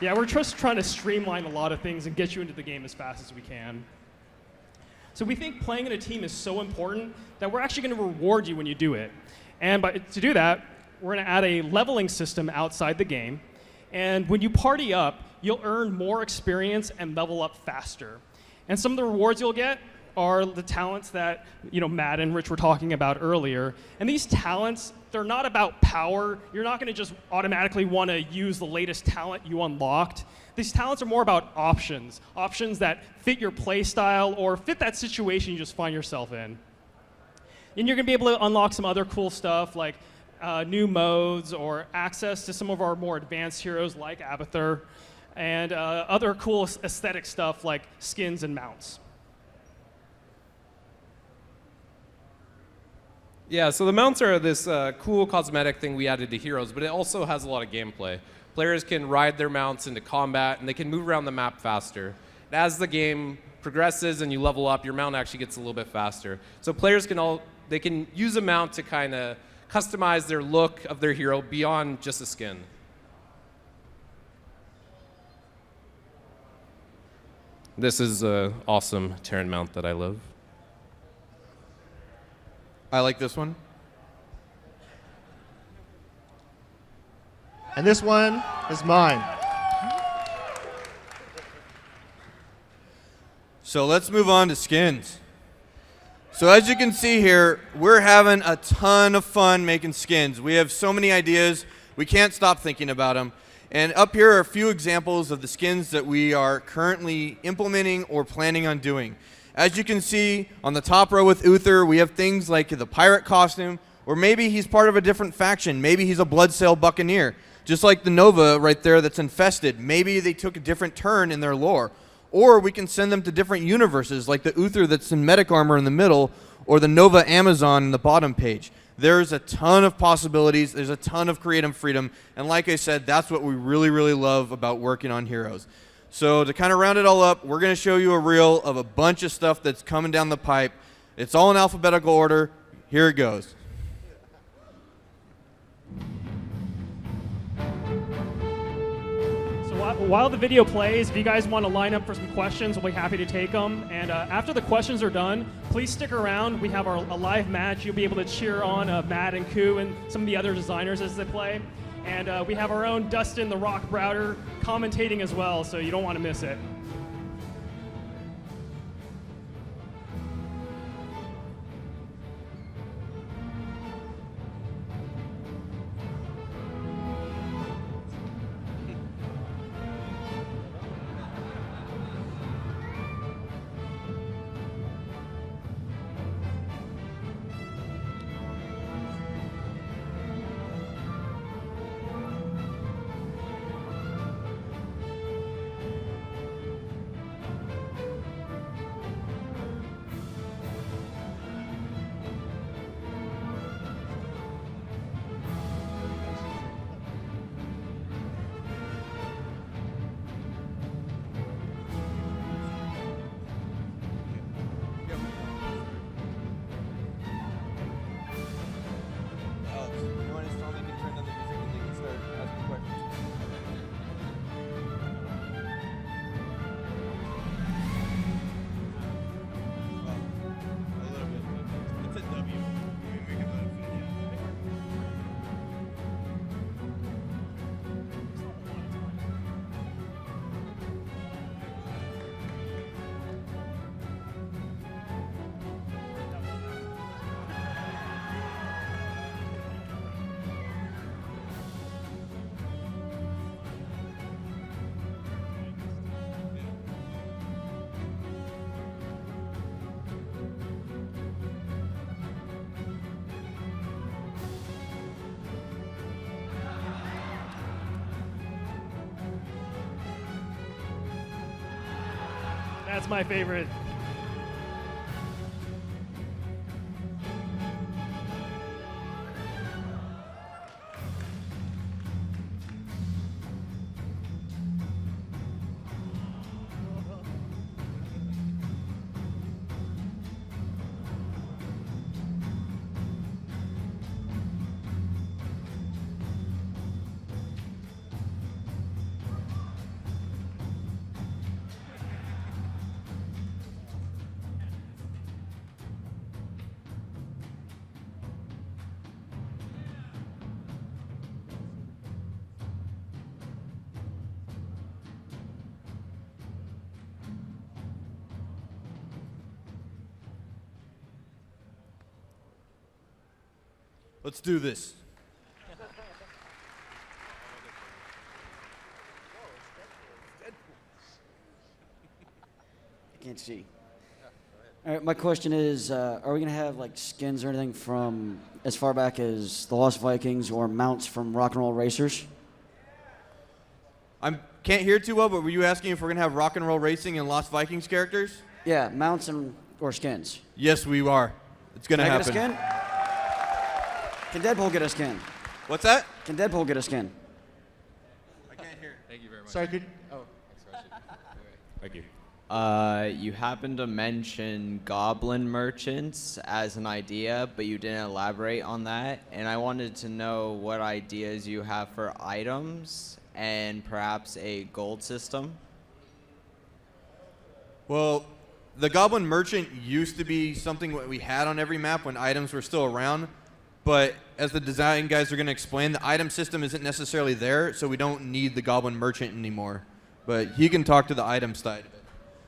Yeah, we're just trying to streamline a lot of things and get you into the game as fast as we can. So we think playing in a team is so important that we're actually going to reward you when you do it. And to do that, we're going to add a leveling system outside the game. And when you party up, you'll earn more experience and level up faster. And some of the rewards you'll get are the talents that Matt and Rich were talking about earlier. And these talents, they're not about power. You're not going to just automatically want to use the latest talent you unlocked. These talents are more about options that fit your play style or fit that situation you just find yourself in. And you're going to be able to unlock some other cool stuff like new modes or access to some of our more advanced heroes like Abathur and other cool aesthetic stuff like skins and mounts. Yeah, so the mounts are this cool cosmetic thing we added to heroes, but it also has a lot of gameplay. Players can ride their mounts into combat, and they can move around the map faster. And as the game progresses and you level up, your mount actually gets a little bit faster. So players can use a mount to kind of customize their look of their hero beyond just a skin. This is an awesome Terran mount that I love. I like this one. And this one is mine. So let's move on to skins. So as you can see here, we're having a ton of fun making skins. We have so many ideas, we can't stop thinking about them. And up here are a few examples of the skins that we are currently implementing or planning on doing. As you can see on the top row with Uther, we have things like the pirate costume, or maybe he's part of a different faction. Maybe he's a Bloodsail Buccaneer, just like the Nova right there that's infested. Maybe they took a different turn in their lore. Or we can send them to different universes, like the Uther that's in medic armor in the middle, or the Nova Amazon in the bottom page. There's a ton of possibilities. There's a ton of creative freedom. And like I said, that's what we really, really love about working on Heroes. So to kind of round it all up, we're going to show you a reel of a bunch of stuff that's coming down the pipe. It's all in alphabetical order. Here it goes. So while the video plays, if you guys want to line up for some questions, we'll be happy to take them. And after the questions are done, please stick around. We have a live match. You'll be able to cheer on Matt and Koo and some of the other designers as they play. And we have our own Dustin the Rock Browder commentating as well, so you don't want to miss it. That's my favorite. Let's do this. I can't see. All right, my question is, are we going to have like skins or anything from as far back as the Lost Vikings or mounts from Rock and Roll Racers? I can't hear too well, but were you asking if we're going to have Rock and Roll Racing and Lost Vikings characters? Yeah, mounts and or skins. Yes, we are. It's going to happen. Can I get a skin? Can Deadpool get a skin? What's that? Can Deadpool get a skin? I can't hear. Thank you very much. Sorry, could. Oh. Thank you. You happened to mention goblin merchants as an idea, but you didn't elaborate on that. And I wanted to know what ideas you have for items and perhaps a gold system. Well, the Goblin Merchant used to be something that we had on every map when items were still around. But as the design guys are going to explain, the item system isn't necessarily there, so we don't need the Goblin Merchant anymore. But he can talk to the item side of it.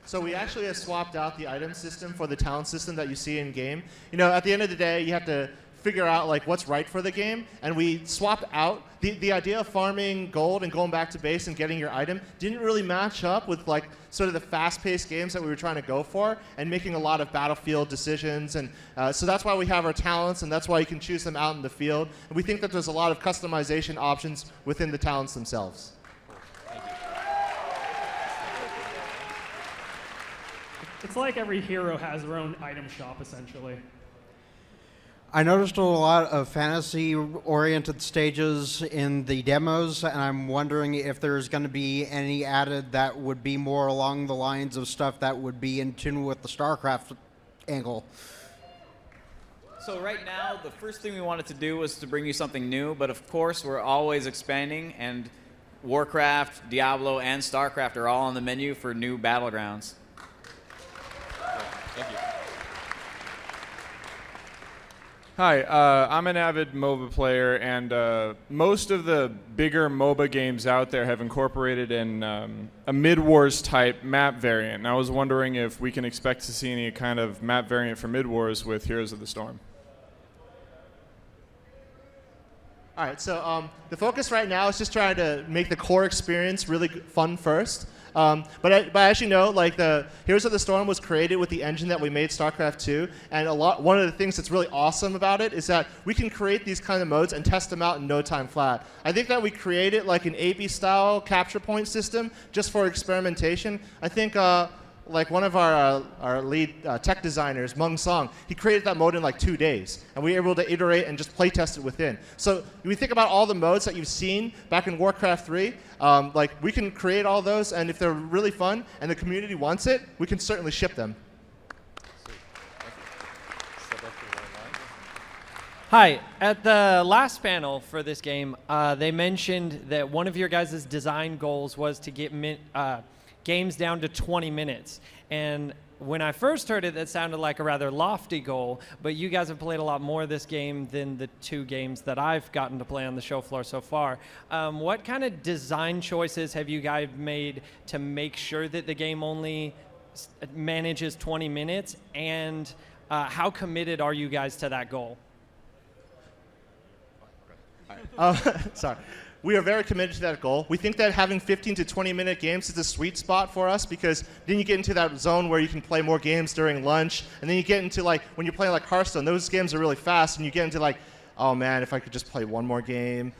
So we actually have swapped out the item system for the talent system that you see in game. You know, at the end of the day, you have to figure out like what's right for the game, and we swapped out the idea of farming gold and going back to base and getting your item didn't really match up with like sort of the fast-paced games that we were trying to go for and making a lot of battlefield decisions, and so that's why we have our talents, and that's why you can choose them out in the field, and we think that there's a lot of customization options within the talents themselves. It's like every hero has their own item shop, essentially. I noticed a lot of fantasy-oriented stages in the demos, and I'm wondering if there's going to be any added that would be more along the lines of stuff that would be in tune with the StarCraft angle. So right now, the first thing we wanted to do was to bring you something new, but of course we're always expanding, and Warcraft, Diablo, and StarCraft are all on the menu for new battlegrounds. Thank you. Hi, I'm an avid MOBA player, and most of the bigger MOBA games out there have incorporated in a mid-wars type map variant. And I was wondering if we can expect to see any kind of map variant for mid-wars with Heroes of the Storm. All right, so the focus right now is just trying to make the core experience really fun first. But as you know, like the Heroes of the Storm was created with the engine that we made StarCraft 2, and one of the things that's really awesome about it is that we can create these kind of modes and test them out in no time flat. I think that we created like an AB style capture point system just for experimentation. I think like one of our lead tech designers, Meng Song, he created that mode in like 2 days, and we were able to iterate and just play test it within. So when we think about all the modes that you've seen back in Warcraft 3, like we can create all those, and if they're really fun and the community wants it, we can certainly ship them. Hi, at the last panel for this game, they mentioned that one of your guys' design goals was to get games down to 20 minutes. And when I first heard it, that sounded like a rather lofty goal, but you guys have played a lot more of this game than the 2 games that I've gotten to play on the show floor so far. What kind of design choices have you guys made to make sure that the game only manages 20 minutes, and how committed are you guys to that goal? Sorry. We are very committed to that goal. We think that having 15 to 20-minute games is a sweet spot for us, because then you get into that zone where you can play more games during lunch, and then you get into like when you're playing like Hearthstone, those games are really fast, and you get into like, oh man, if I could just play one more game.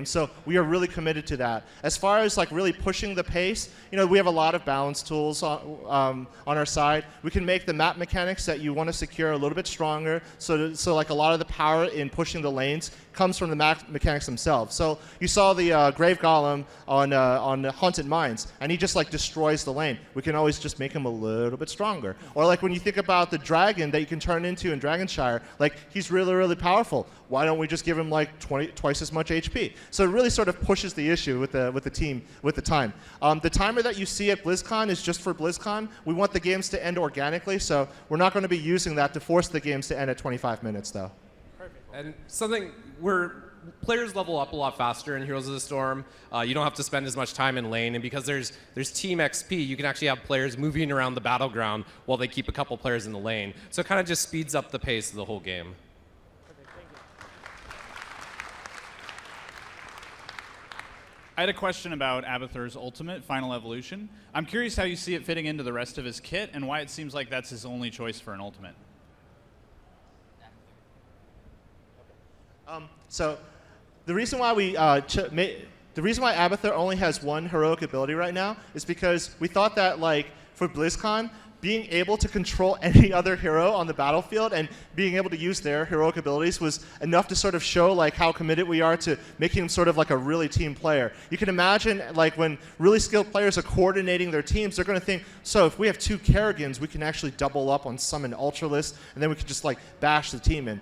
So we are really committed to that. As far as like really pushing the pace, you know, we have a lot of balance tools on our side. We can make the map mechanics that you want to secure a little bit stronger, so like a lot of the power in pushing the lanes comes from the map mechanics themselves. So you saw the Grave Golem on Haunted Mines, and he just like destroys the lane. We can always just make him a little bit stronger. Or like when you think about the dragon that you can turn into in Dragonshire, like he's really, really powerful. Why don't we just give him like twice as much HP? So it really sort of pushes the issue with the team, with the time. The timer that you see at BlizzCon is just for BlizzCon. We want the games to end organically, so we're not going to be using that to force the games to end at 25 minutes, though. And something where players level up a lot faster in Heroes of the Storm. You don't have to spend as much time in lane, and because there's team XP, you can actually have players moving around the battleground while they keep a couple players in the lane. So it kind of just speeds up the pace of the whole game. I had a question about Abathur's ultimate, Final Evolution. I'm curious how you see it fitting into the rest of his kit and why it seems like that's his only choice for an ultimate. So the reason why the reason why Abathur only has one heroic ability right now is because we thought that, like, for BlizzCon, being able to control any other hero on the battlefield and being able to use their heroic abilities was enough to sort of show, like, how committed we are to making him sort of like a really team player. You can imagine, like, when really skilled players are coordinating their teams, they're going to think, so if we have 2 Kerrigans, we can actually double up on Summon Ultralisk, and then we can just, like, bash the team in.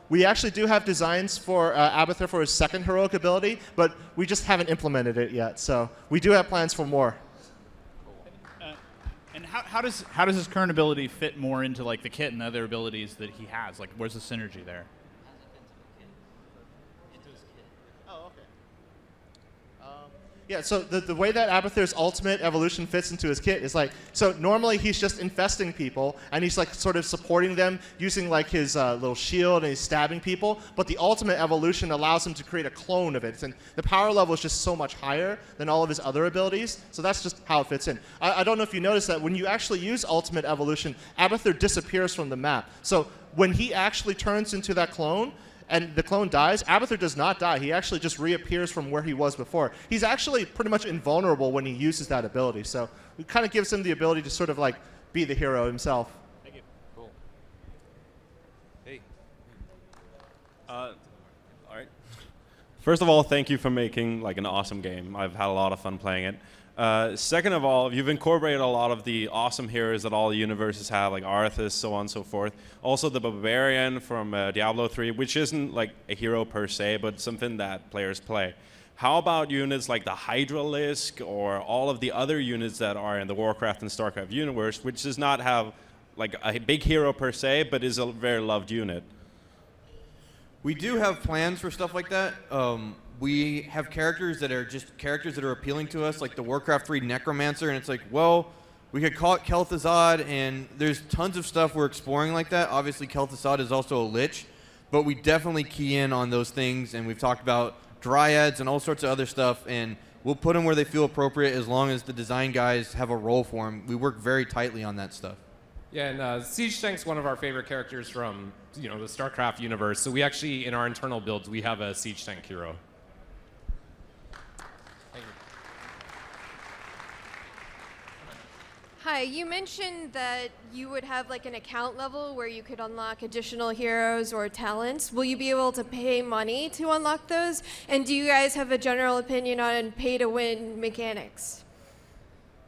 We actually do have designs for Abathur for his second heroic ability, but we just haven't implemented it yet. So we do have plans for more. And how does his current ability fit more into like the kit and the other abilities that he has? Like, where's the synergy there? Yeah, so the way that Abathur's ultimate evolution fits into his kit is like, so normally he's just infesting people, and he's like sort of supporting them using like his little shield, and he's stabbing people, but the ultimate evolution allows him to create a clone of it, and the power level is just so much higher than all of his other abilities, so that's just how it fits in. I don't know if you noticed that when you actually use ultimate evolution, Abathur disappears from the map. So when he actually turns into that clone, and the clone dies, Abathur does not die. He actually just reappears from where he was before. He's actually pretty much invulnerable when he uses that ability. So it kind of gives him the ability to sort of like be the hero himself. Thank you. Cool. Hey. All right. First of all, thank you for making like an awesome game. I've had a lot of fun playing it. Second of all, you've incorporated a lot of the awesome heroes that all the universes have, like Arthas, so on and so forth. Also the Barbarian from Diablo 3, which isn't like a hero per se, but something that players play. How about units like the Hydralisk or all of the other units that are in the Warcraft and StarCraft universe, which does not have like a big hero per se, but is a very loved unit? We do have plans for stuff like that. We have characters that are just characters that are appealing to us, like the Warcraft 3 Necromancer, and it's like, well, we could call it Kel'Thuzad, and there's tons of stuff we're exploring like that. Obviously, Kel'Thuzad is also a Lich, but we definitely key in on those things, and we've talked about Dryads and all sorts of other stuff, and we'll put them where they feel appropriate as long as the design guys have a role for them. We work very tightly on that stuff. Yeah, and Siege Tank's one of our favorite characters from the StarCraft universe. So we actually, in our internal builds, we have a Siege Tank hero. Hi, you mentioned that you would have like an account level where you could unlock additional heroes or talents. Will you be able to pay money to unlock those? And do you guys have a general opinion on pay-to-win mechanics?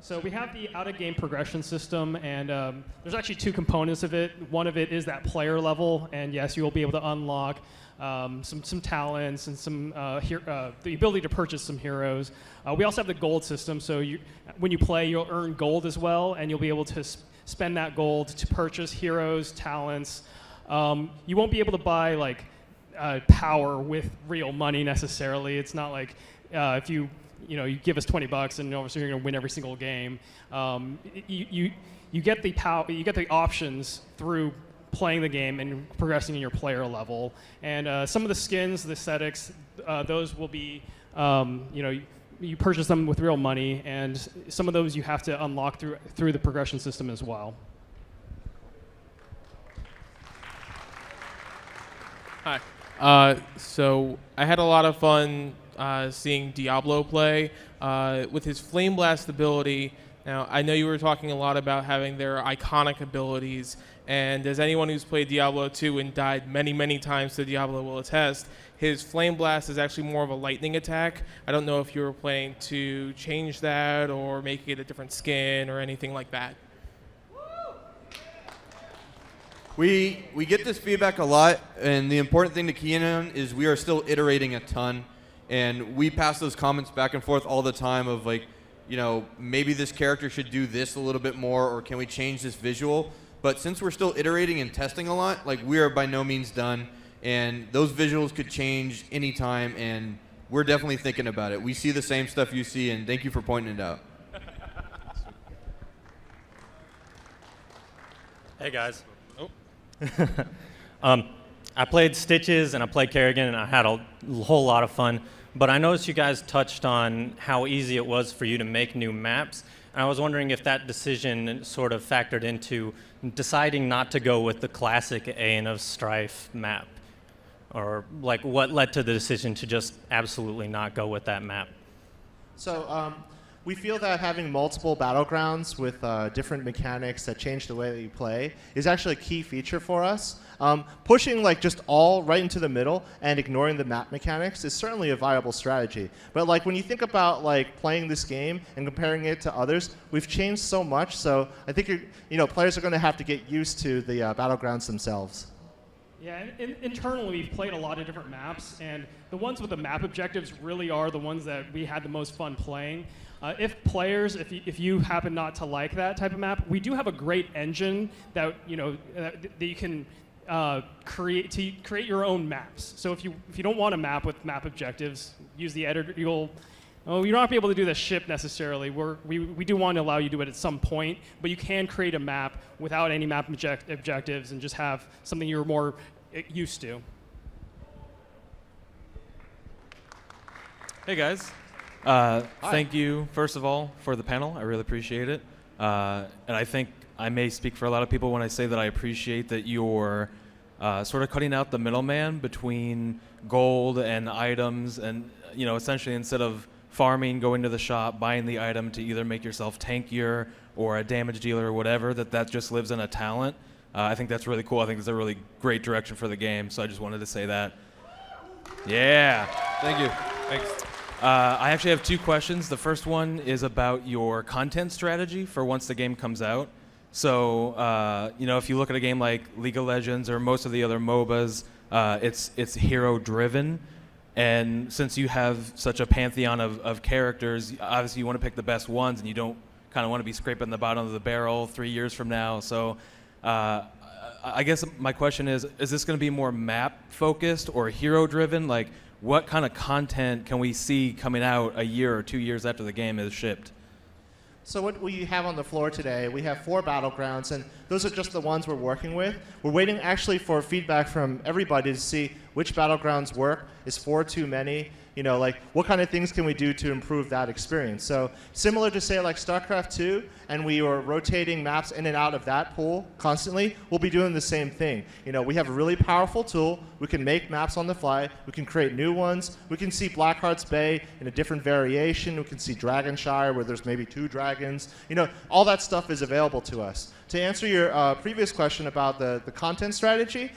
So we have the out-of-game progression system, and there's actually 2 components of it. One of it is that player level, and yes, you will be able to unlock some talents and some the ability to purchase some heroes. We also have the gold system, so when you play, you'll earn gold as well, and you'll be able to spend that gold to purchase heroes, talents. You won't be able to buy like power with real money necessarily. It's not like if you give us $20 and obviously you're going to win every single game. You get the you get the options through playing the game and progressing in your player level. And some of the skins, the aesthetics, those will be, you purchase them with real money, and some of those you have to unlock through the progression system as well. Hi. So I had a lot of fun seeing Diablo play with his Flame Blast ability. Now, I know you were talking a lot about having their iconic abilities, and as anyone who's played Diablo 2 and died many, many times to Diablo will attest, his Flame Blast is actually more of a lightning attack. I don't know if you were planning to change that or make it a different skin or anything like that. We get this feedback a lot, and the important thing to key in on is we are still iterating a ton, and we pass those comments back and forth all the time of like, maybe this character should do this a little bit more, or can we change this visual? But since we're still iterating and testing a lot, like we are by no means done, and those visuals could change anytime, and we're definitely thinking about it. We see the same stuff you see, and thank you for pointing it out. Hey guys. I played Stitches and I played Kerrigan, and I had a whole lot of fun. but I noticed you guys touched on how easy it was for you to make new maps. And I was wondering if that decision sort of factored into deciding not to go with the classic Aeon of Strife map, or like what led to the decision to just absolutely not go with that map. So we feel that having multiple battlegrounds with different mechanics that change the way that you play is actually a key feature for us. Pushing like just all right into the middle and ignoring the map mechanics is certainly a viable strategy. But like when you think about like playing this game and comparing it to others, we've changed so much. So I think players are going to have to get used to the battlegrounds themselves. Yeah, internally we've played a lot of different maps, and the ones with the map objectives really are the ones that we had the most fun playing. If you happen not to like that type of map, we do have a great engine that that you can create your own maps. So if you don't want a map with map objectives, use the editor. You'll not be able to do the ship necessarily. We do want to allow you to do it at some point, but you can create a map without any map objectives and just have something you're more used to. Hey guys, thank you first of all for the panel. I really appreciate it, and I think I may speak for a lot of people when I say that I appreciate that you're sort of cutting out the middleman between gold and items, and essentially instead of farming, going to the shop, buying the item to either make yourself tankier or a damage dealer or whatever, that just lives in a talent. I think that's really cool. I think it's a really great direction for the game, so I just wanted to say that. Yeah. Thank you. Thanks. I actually have two questions. The first one is about your content strategy for once the game comes out. So, if you look at a game like League of Legends or most of the other MOBAs, it's hero-driven. And since you have such a pantheon of characters, obviously you want to pick the best ones, and you don't kind of want to be scraping the bottom of the barrel 3 years from now. So I guess my question is this going to be more map-focused or hero-driven? Like, what kind of content can we see coming out a year or 2 years after the game is shipped? So what we have on the floor today, we have 4 battlegrounds, and those are just the ones we're working with. We're waiting actually for feedback from everybody to see which battlegrounds work. Is 4 too many? What kind of things can we do to improve that experience? So similar to say like StarCraft 2, and we were rotating maps in and out of that pool constantly, we'll be doing the same thing. We have a really powerful tool. We can make maps on the fly. We can create new ones. We can see Blackheart's Bay in a different variation. We can see Dragonshire where there's maybe 2 dragons. All that stuff is available to us. To answer your previous question about the content strategy,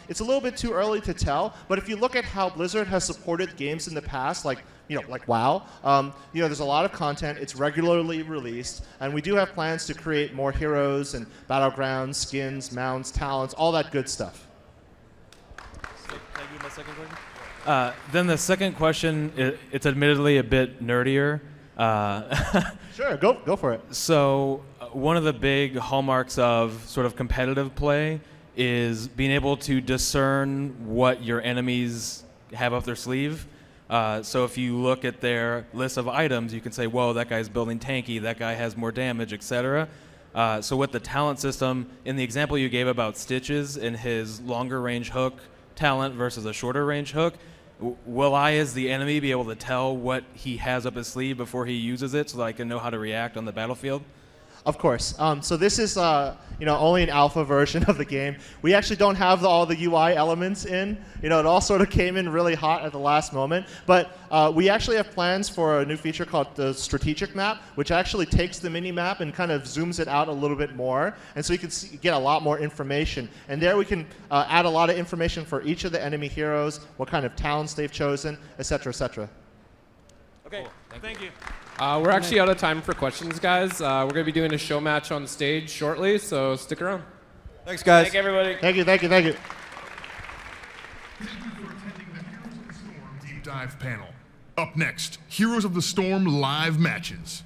it's a little bit too early to tell, but if you look at how Blizzard has supported games in the past, like WoW, there's a lot of content. It's regularly released, and we do have plans to create more heroes and battlegrounds, skins, mounts, talents, all that good stuff. Can I do my second question? Then the second question, it's admittedly a bit nerdier. Sure, go for it. So one of the big hallmarks of sort of competitive play is being able to discern what your enemies have up their sleeve. So if you look at their list of items, you can say, whoa, that guy's building tanky, that guy has more damage, etc. So with the talent system, in the example you gave about Stitches and his longer range hook talent versus a shorter range hook, will I, as the enemy, be able to tell what he has up his sleeve before he uses it so that I can know how to react on the battlefield? Of course. So this is only an alpha version of the game. We actually don't have all the UI elements in. It all sort of came in really hot at the last moment. But we actually have plans for a new feature called the strategic map, which actually takes the mini map and kind of zooms it out a little bit more. And so you can get a lot more information. And there we can add a lot of information for each of the enemy heroes, what kind of talents they've chosen, et cetera, et cetera. Okay, thank you. We're actually out of time for questions, guys. We're going to be doing a show match on stage shortly, so stick around. Thanks, guys. Thank you, everybody. Thank you. Thank you for attending the Heroes of the Storm Deep Dive panel. Up next, Heroes of the Storm live matches.